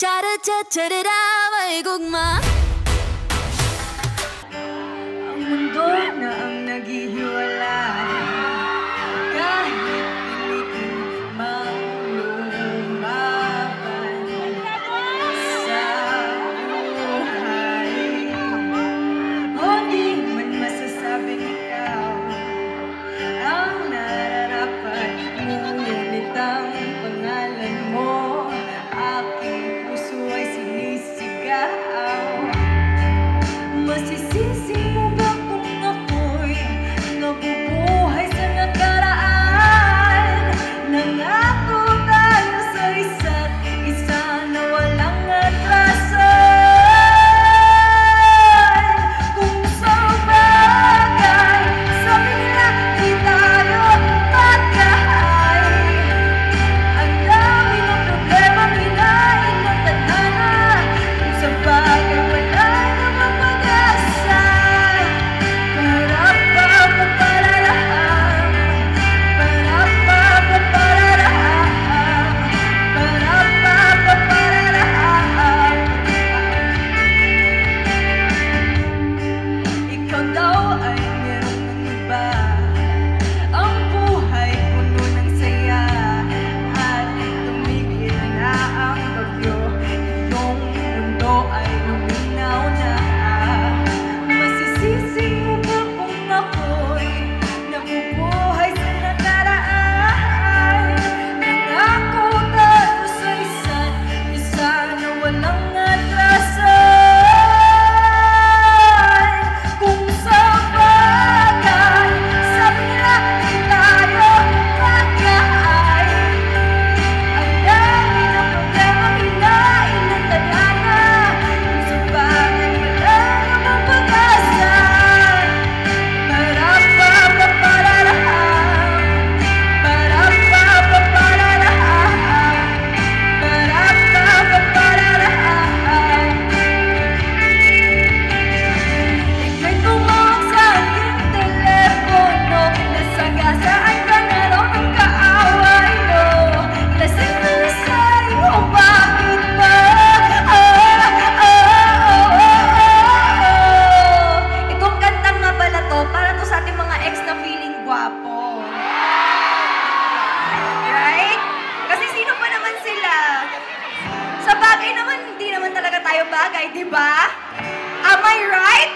Cha-da-cha-cha-da-da, may gugma. Ang mundo na ang naghihiwalay, kahit pilitin mang lumaban sa buhay. O di man masasabing ikaw ang nararapat, ngunit ang pangalan mo aking puso ay sinisigaw. Masisisi mo ba kung ako'y nabubuhay sa nakaraan? Nangako tayo sa isa't isa na walang atrasan. Kung sa bagay sabi nila di tayo magkahay, ang dami ng problemang hinahin ng tadhana. Kung sa bagay wala namang pag-asa, ikaw daw ay meron ng iba. Ang buhay puno ng saya at tumigil na ang bagyo. Iyong mundo ay luminaw na. Masisisi mo ba kung ako'y nabubuhay sa nakaraan? Nangako tayo sa isa't isa na walang atrasan. Kung sa bagay sabi nila di tayo magkahay, ang dami ng problemang hinahin ng tadhana. Kung sa bagay wala namang pag-asa, ika'y tumawag sa aking telepono, nasagasaan ka na raw ng kaaway mo. Lasing na sa'yo, bakit ba? Itong kantang nga pala to, para to sa ating mga ex na feeling gwapo. Right? Kasi sino pa naman sila? Sa bagay naman, hindi naman talaga tayo bagay, di ba? Am I right?